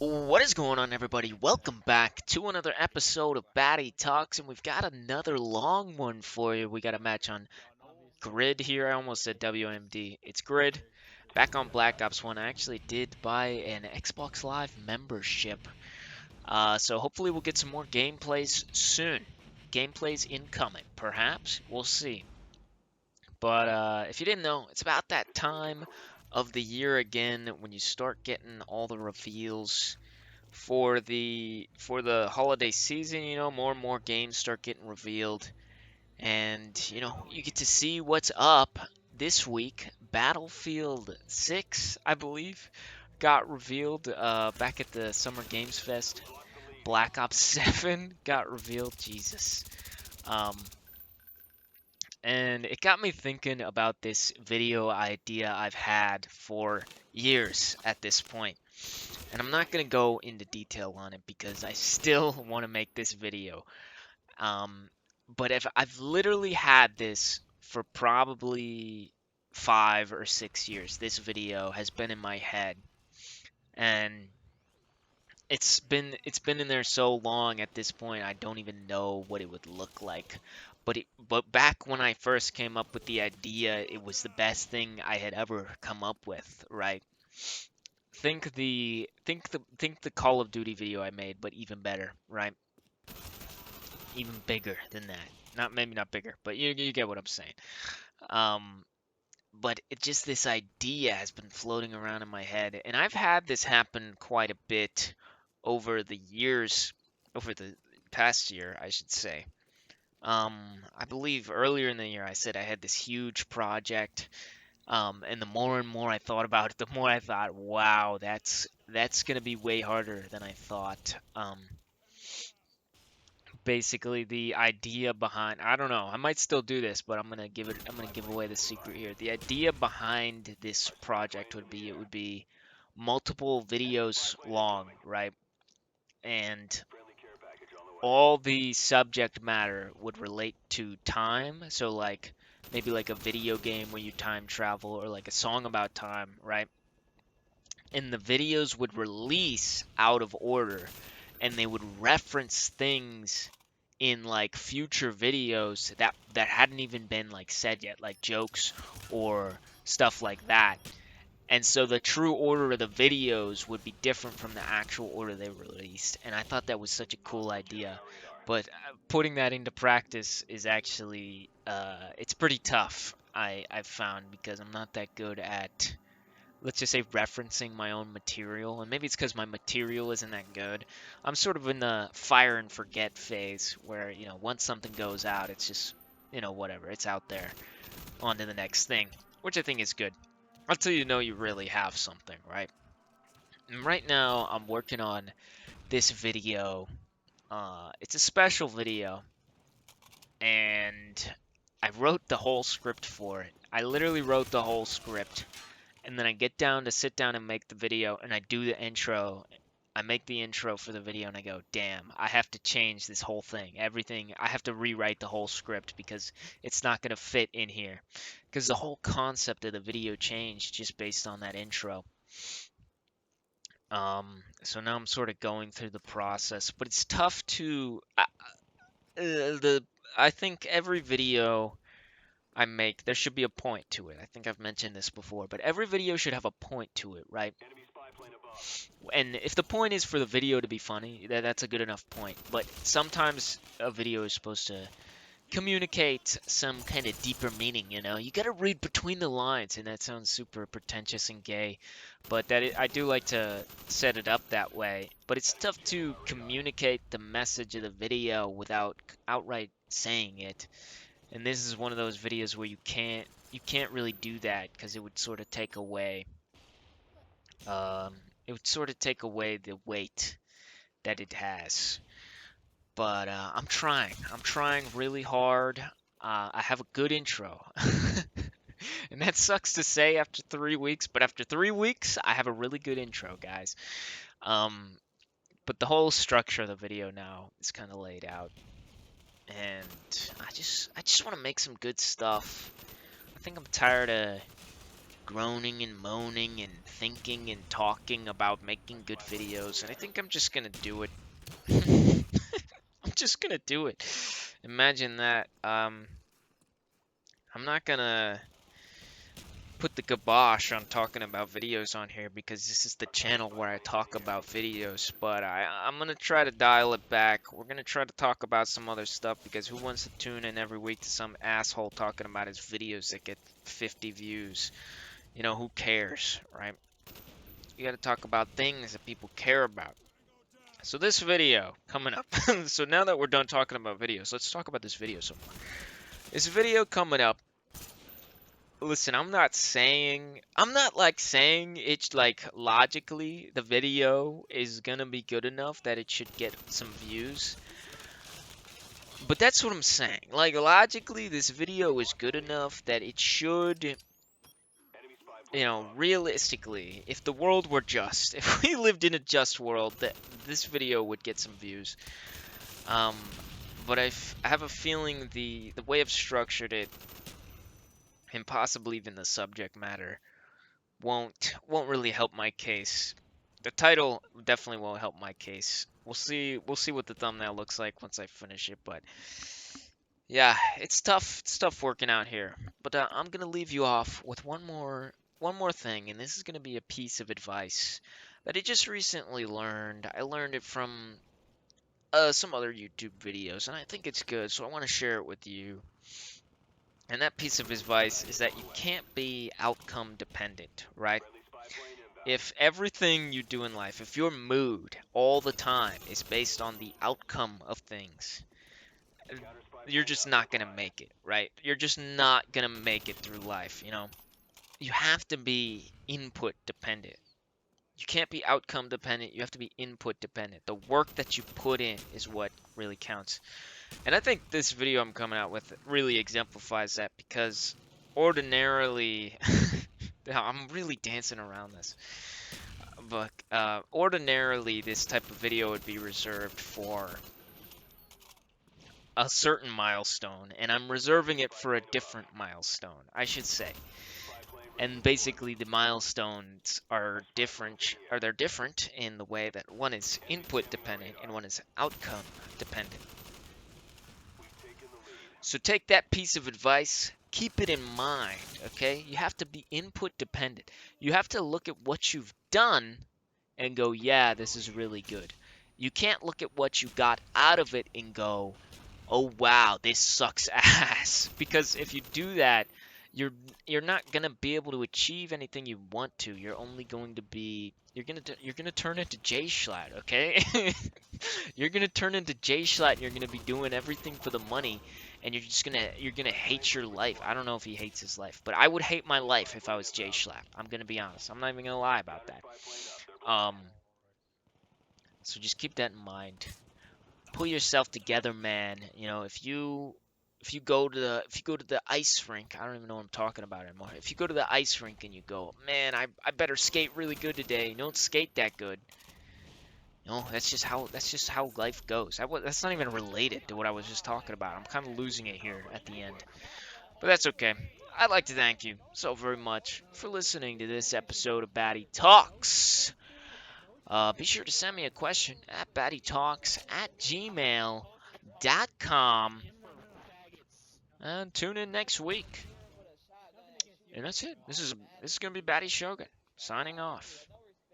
What is going on, everybody? Welcome back to another episode of Batty Talks, and we've got another long one for you. We got a match on Grid here. I almost said WMD. It's Grid. Back on Black Ops 1. I actually did buy an Xbox Live membership. So hopefully we'll get some more gameplays soon. Gameplays incoming, perhaps. We'll see. But if you didn't know, it's about that time of the year again when you start getting all the reveals for the holiday season. More and more games start getting revealed, and you get to see what's up this week. Battlefield 6, I believe, got revealed back at the Summer Games Fest. Black Ops 7 got revealed. Jesus. Um, and it got me thinking about this video idea I've had for years at this point. And I'm not going to go into detail on it because I still want to make this video. Um, but if I've literally had this for probably 5 or 6 years, this video has been in my head, and it's been in there so long at this point I don't even know what it would look like. But back when I first came up with the idea, it was the best thing I had ever come up with, right? Think the Call of Duty video I made, but even better, right? Even bigger than that. Not maybe not bigger, but you get what I'm saying. Um, but it just this idea has been floating around in my head, and I've had this happen quite a bit over the years, over the past year, I should say. I believe earlier in the year I said I had this huge project. And the more and more I thought about it, the more I thought, wow, that's gonna be way harder than I thought. Basically the idea behind, I don't know, I might still do this, but I'm gonna give away the secret here. The idea behind this project would be, it would be multiple videos long, right? And all the subject matter would relate to time. So like maybe like a video game where you time travel, or like a song about time, right? And the videos would release out of order, and they would reference things in like future videos that hadn't even been like said yet, like jokes or stuff like that. And so the true order of the videos would be different from the actual order they were released. And I thought that was such a cool idea. But putting that into practice is actually it's pretty tough. I've found, because I'm not that good at, let's just say, referencing my own material. And maybe it's because my material isn't that good. I'm sort of in the fire and forget phase where, once something goes out, it's just, whatever, it's out there. On to the next thing, which I think is good. Until you know you really have something, right? And right now, I'm working on this video. It's a special video, and I wrote the whole script for it. I literally wrote the whole script, and then I get down to sit down and make the video, and I do the intro. I make the intro for the video, and I go, damn, I have to change this whole thing. Everything, I have to rewrite the whole script because it's not going to fit in here. Because the whole concept of the video changed just based on that intro. So now I'm sort of going through the process, but it's tough to, the I think every video I make, there should be a point to it. I think I've mentioned this before, but every video should have a point to it, right? And if the point is for the video to be funny, that's a good enough point. But sometimes a video is supposed to communicate some kind of deeper meaning, You got to read between the lines, and that sounds super pretentious and gay, but I do like to set it up that way. But it's tough to communicate the message of the video without outright saying it. And this is one of those videos where you can't really do that, because um, it would sort of take away the weight that it has. But I'm trying. I'm trying really hard. I have a good intro. And that sucks to say after 3 weeks, but after 3 weeks, I have a really good intro, guys. Um, but the whole structure of the video now is kind of laid out, and I just want to make some good stuff. I think I'm tired of groaning and moaning and thinking and talking about making good videos, and I think I'm just gonna do it. I'm just gonna do it. Imagine that. I'm not gonna put the kibosh on talking about videos on here because this is the channel where I talk about videos, but I'm gonna try to dial it back. We're gonna try to talk about some other stuff because who wants to tune in every week to some asshole talking about his videos that get 50 views? You know, who cares, right? You gotta talk about things that people care about. So this video coming up. So now that we're done talking about videos, let's talk about this video some more. This video coming up. Listen, I'm not like saying it's like logically the video is gonna be good enough that it should get some views. But that's what I'm saying. Like logically this video is good enough that it should, realistically, if the world were just, if we lived in a just world, that this video would get some views. Um, but I have a feeling the way I've structured it, and possibly even the subject matter, won't really help my case. The title definitely won't help my case. We'll see what the thumbnail looks like once I finish it, but yeah, it's tough. It's tough working out here. But I'm gonna leave you off with one more thing, and this is gonna be a piece of advice that I just recently learned. I learned it from some other YouTube videos, and I think it's good, so I want to share it with you. And that piece of advice is that you can't be outcome dependent, right? If everything you do in life, if your mood all the time is based on the outcome of things, you're just not gonna make it, right? You're just not gonna make it through life, you know? You have to be input dependent. You can't be outcome dependent. You have to be input dependent. The work that you put in is what really counts. And I think this video I'm coming out with really exemplifies that because ordinarily, I'm really dancing around this. But ordinarily, this type of video would be reserved for a certain milestone, and I'm reserving it for a different milestone, I should say. And basically, the milestones are different, or they're different in the way that one is input dependent and one is outcome dependent. So take that piece of advice, keep it in mind, okay? You have to be input dependent. You have to look at what you've done and go, yeah, this is really good. You can't look at what you got out of it and go, oh wow, this sucks ass. Because if you do that, you're not gonna be able to achieve anything you want to. You're only going to be you're gonna turn into Jay Schlatt, okay? You're gonna turn into Jay Schlatt and you're gonna be doing everything for the money and you're gonna hate your life. I don't know if he hates his life, but I would hate my life if I was Jay Schlatt. I'm gonna be honest. I'm not even gonna lie about that. Um, so just keep that in mind. Pull yourself together, man. You know, if you go to the ice rink, I don't even know what I'm talking about anymore. If you go to the ice rink and you go, man, I better skate really good today. You don't skate that good. No, that's just how life goes. That's not even related to what I was just talking about. I'm kind of losing it here at the end. But that's okay. I'd like to thank you so very much for listening to this episode of Batty Talks. Be sure to send me a question at battytalks@gmail.com. And tune in next week. And that's it. This is gonna be Batty Shogun signing off.